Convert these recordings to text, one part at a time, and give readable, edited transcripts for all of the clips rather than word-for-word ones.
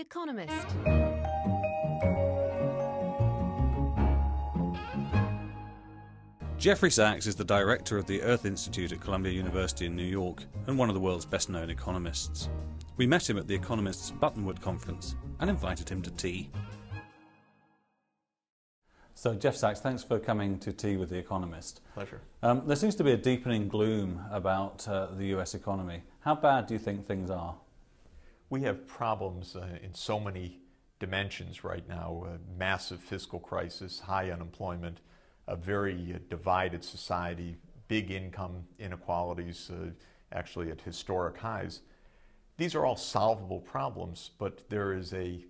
Economist. Jeffrey Sachs is the director of the Earth Institute at Columbia University in New York and one of the world's best-known economists. We met him at the Economist's Buttonwood conference and invited him to tea. So, Jeff Sachs, thanks for coming to tea with The Economist. Pleasure. There seems to be a deepening gloom about the US economy. How bad do you think things are? We have problems in so many dimensions right now. A massive fiscal crisis, high unemployment, a very divided society, big income inequalities, actually at historic highs. These are all solvable problems, but there is a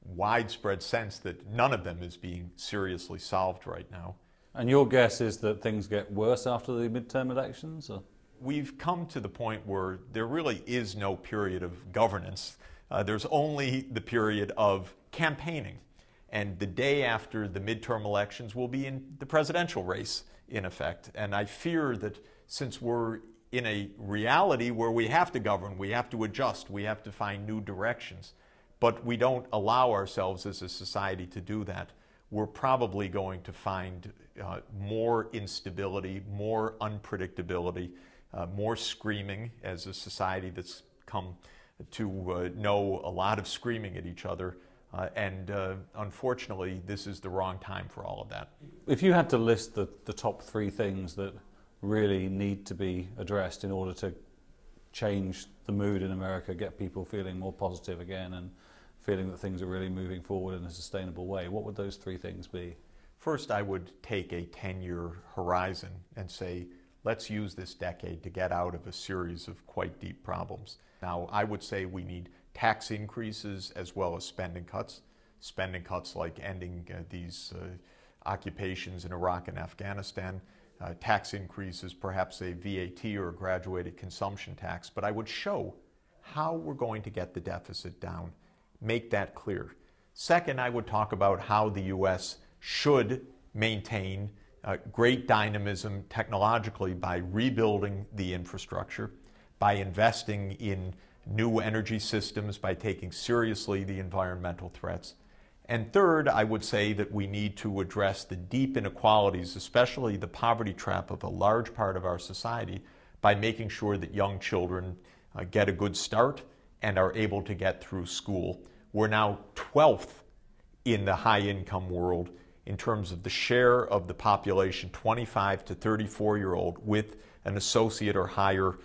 widespread sense that none of them is being seriously solved right now. And your guess is that things get worse after the midterm elections? Or? We've come to the point where there really is no period of governance. There's only the period of campaigning. And the day after the midterm elections will be in the presidential race, in effect. And I fear that since we're in a reality where we have to govern, we have to adjust, we have to find new directions, but we don't allow ourselves as a society to do that, we're probably going to find more instability, more unpredictability, more screaming as a society that's come to know a lot of screaming at each other. And unfortunately, this is the wrong time for all of that. If you had to list the top three things that really need to be addressed in order to change the mood in America, get people feeling more positive again and feeling that things are really moving forward in a sustainable way, what would those three things be? First, I would take a 10-year horizon and say, let's use this decade to get out of a series of quite deep problems. Now, I would say we need tax increases as well as spending cuts. Spending cuts like ending these occupations in Iraq and Afghanistan. Tax increases, perhaps a VAT or a graduated consumption tax. But I would show how we're going to get the deficit down. Make that clear. Second, I would talk about how the U.S. should maintain great dynamism technologically by rebuilding the infrastructure, by investing in new energy systems, by taking seriously the environmental threats. And third, I would say that we need to address the deep inequalities, especially the poverty trap of a large part of our society, by making sure that young children get a good start and are able to get through school. We're now 12th in the high-income world in terms of the share of the population 25 to 34-year-old with an associate or higher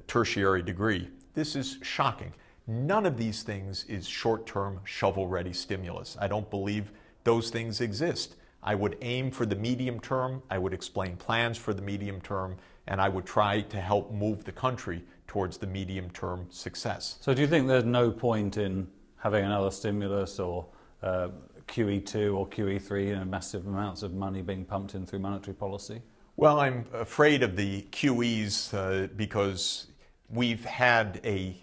tertiary degree. This is shocking. None of these things is short-term, shovel-ready stimulus. I don't believe those things exist. I would aim for the medium term, I would explain plans for the medium term, and I would try to help move the country towards the medium-term success. So do you think there's no point in having another stimulus or QE2 or QE3, massive amounts of money being pumped in through monetary policy? Well, I'm afraid of the QEs because we've had a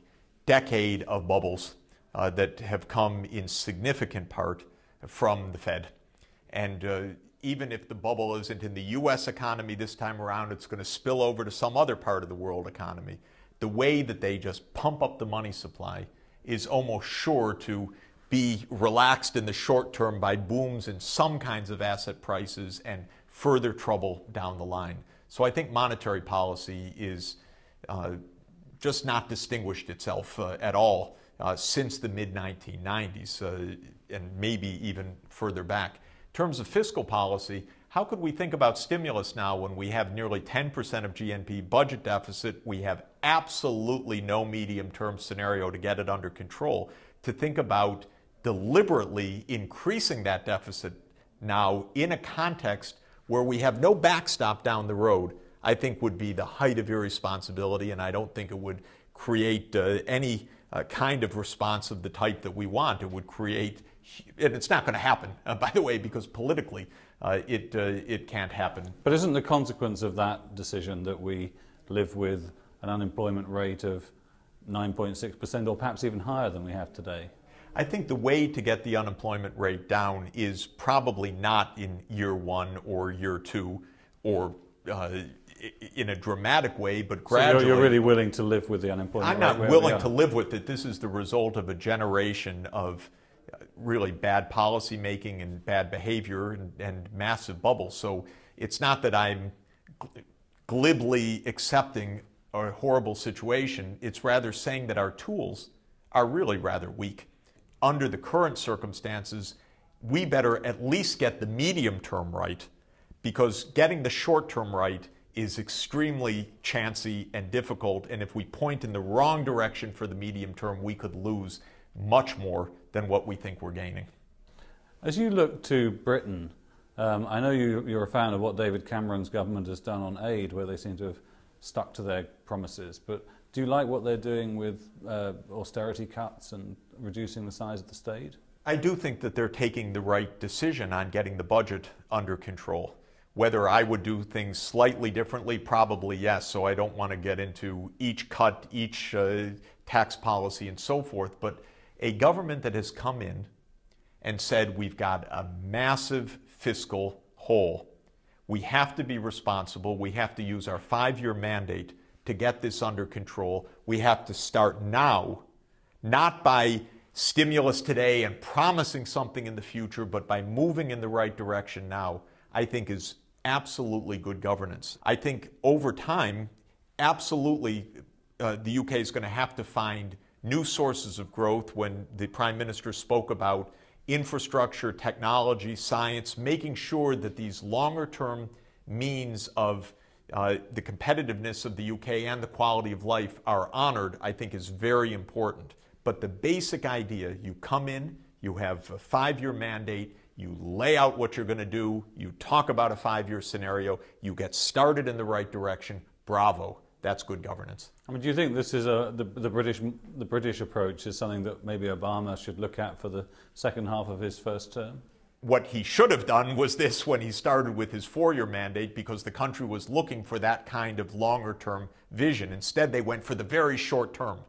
decade of bubbles that have come in significant part from the Fed. And even if the bubble isn't in the U.S. economy this time around, it's going to spill over to some other part of the world economy. The way that they just pump up the money supply is almost sure to be relaxed in the short term by booms in some kinds of asset prices and further trouble down the line. So I think monetary policy is just not distinguished itself at all since the mid-1990s and maybe even further back. In terms of fiscal policy, how could we think about stimulus now when we have nearly 10% of GNP budget deficit? We have absolutely no medium-term scenario to get it under control. To think about deliberately increasing that deficit now in a context where we have no backstop down the road, I think would be the height of irresponsibility, and I don't think it would create any kind of response of the type that we want. It would create, and it's not going to happen, by the way, because politically it can't happen. But isn't the consequence of that decision that we live with an unemployment rate of 9.6% or perhaps even higher than we have today? I think the way to get the unemployment rate down is probably not in year one or year two or in a dramatic way, but So gradually. you're really willing to live with the unemployment I'm rate not where willing we to are? live with it. This is the result of a generation of really bad policy making and bad behavior and massive bubbles. So it's not that I'm glibly accepting a horrible situation. It's rather saying that our tools are really rather weak. Under the current circumstances, we better at least get the medium term right, because getting the short term right is extremely chancy and difficult, and if we point in the wrong direction for the medium term, we could lose much more than what we think we're gaining. As you look to Britain, I know you're a fan of what David Cameron's government has done on aid, where they seem to have stuck to their promises, but do you like what they're doing with austerity cuts and reducing the size of the state? I do think that they're taking the right decision on getting the budget under control. Whether I would do things slightly differently, probably yes, so I don't want to get into each cut, each tax policy and so forth, but a government that has come in and said we've got a massive fiscal hole. We have to be responsible. We have to use our 5-year mandate to get this under control. We have to start now, not by stimulus today and promising something in the future, but by moving in the right direction now, I think is absolutely good governance. I think over time, absolutely, the UK is going to have to find new sources of growth. When the Prime Minister spoke about infrastructure, technology, science, making sure that these longer-term means of the competitiveness of the UK and the quality of life are honored, I think is very important. But the basic idea, you come in, you have a 5-year mandate, you lay out what you're going to do, you talk about a 5-year scenario, you get started in the right direction, bravo, that's good governance. I mean, do you think this is the British approach is something that maybe Obama should look at for the second half of his first term? What he should have done was this when he started with his 4-year mandate, because the country was looking for that kind of longer-term vision. Instead, they went for the very short term.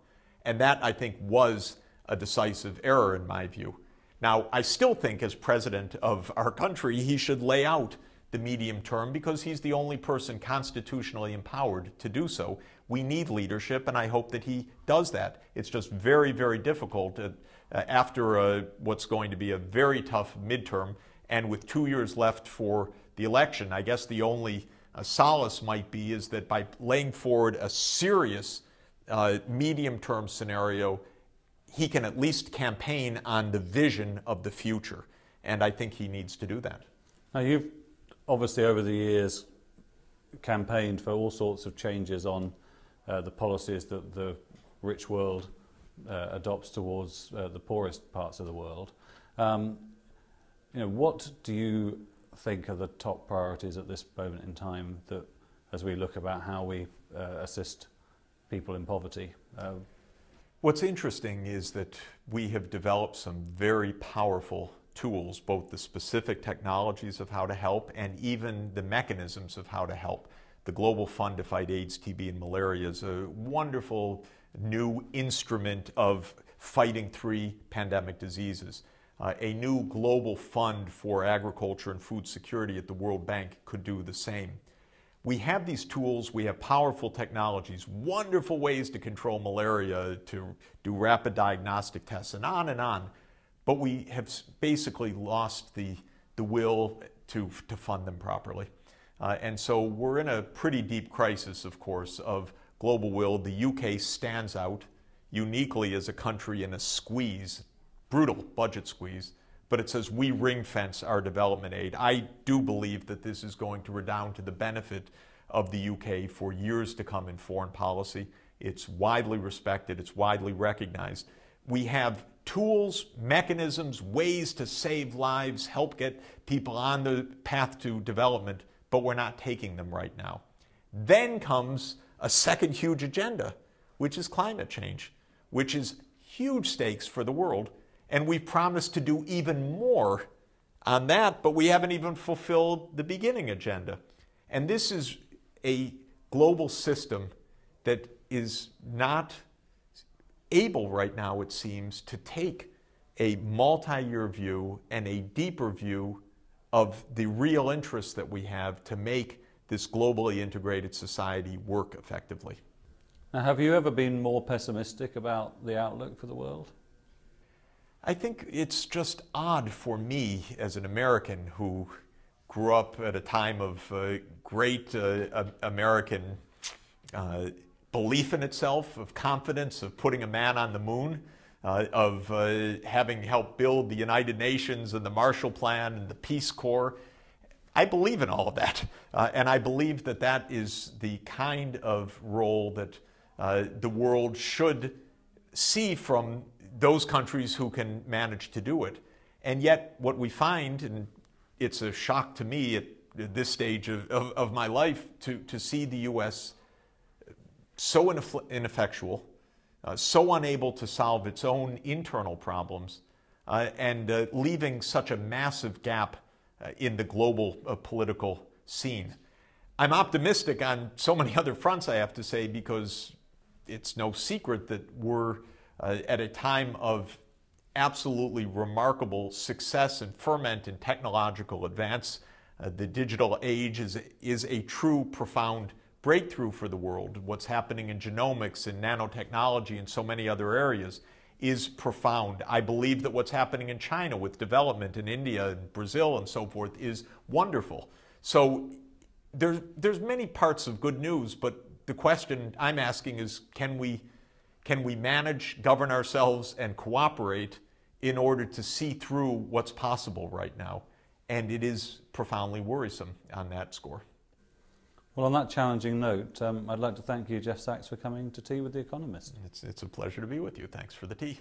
And that, I think, was a decisive error in my view. Now, I still think as president of our country, he should lay out the medium term because he's the only person constitutionally empowered to do so. We need leadership, and I hope that he does that. It's just very, very difficult after what's going to be a very tough midterm, and with 2 years left for the election. I guess the only solace might be is that by laying forward a serious medium-term scenario, he can at least campaign on the vision of the future, and I think he needs to do that. Now, you've obviously over the years campaigned for all sorts of changes on the policies that the rich world adopts towards the poorest parts of the world. What do you think are the top priorities at this moment in time that, as we look about how we assist people in poverty? What's interesting is that we have developed some very powerful tools, both the specific technologies of how to help and even the mechanisms of how to help. The Global Fund to Fight AIDS, TB, and Malaria is a wonderful new instrument of fighting 3 pandemic diseases. A new global fund for agriculture and food security at the World Bank could do the same. We have these tools, we have powerful technologies, wonderful ways to control malaria, to do rapid diagnostic tests, and on, but we have basically lost the will to fund them properly. And so we're in a pretty deep crisis, of course, of global will. The UK stands out uniquely as a country in a squeeze, brutal budget squeeze, but it says we ring-fence our development aid. I do believe that this is going to redound to the benefit of the UK for years to come in foreign policy. It's widely respected, it's widely recognized. We have tools, mechanisms, ways to save lives, help get people on the path to development, but we're not taking them right now. Then comes a second huge agenda, which is climate change, which is huge stakes for the world, and we've promised to do even more on that, but we haven't even fulfilled the beginning agenda. And this is a global system that is not able right now, it seems, to take a multi-year view and a deeper view of the real interests that we have to make this globally integrated society work effectively. Now, have you ever been more pessimistic about the outlook for the world? I think it's just odd for me as an American who grew up at a time of great American belief in itself, of confidence, of putting a man on the moon, of having helped build the United Nations and the Marshall Plan and the Peace Corps. I believe in all of that, and I believe that that is the kind of role that the world should see from those countries who can manage to do it. And yet what we find, and it's a shock to me at this stage of my life, to see the U.S. so ineffectual, so unable to solve its own internal problems, and leaving such a massive gap in the global political scene. I'm optimistic on so many other fronts, I have to say, because it's no secret that we're at a time of absolutely remarkable success and ferment in technological advance. The digital age is a true, profound breakthrough for the world. What's happening in genomics and nanotechnology and so many other areas is profound. I believe that what's happening in China with development in India and Brazil and so forth is wonderful. So there's many parts of good news, but the question I'm asking is, can we manage, govern ourselves, and cooperate in order to see through what's possible right now? And it is profoundly worrisome on that score. Well, on that challenging note, I'd like to thank you, Jeff Sachs, for coming to Tea with The Economist. It's a pleasure to be with you. Thanks for the tea.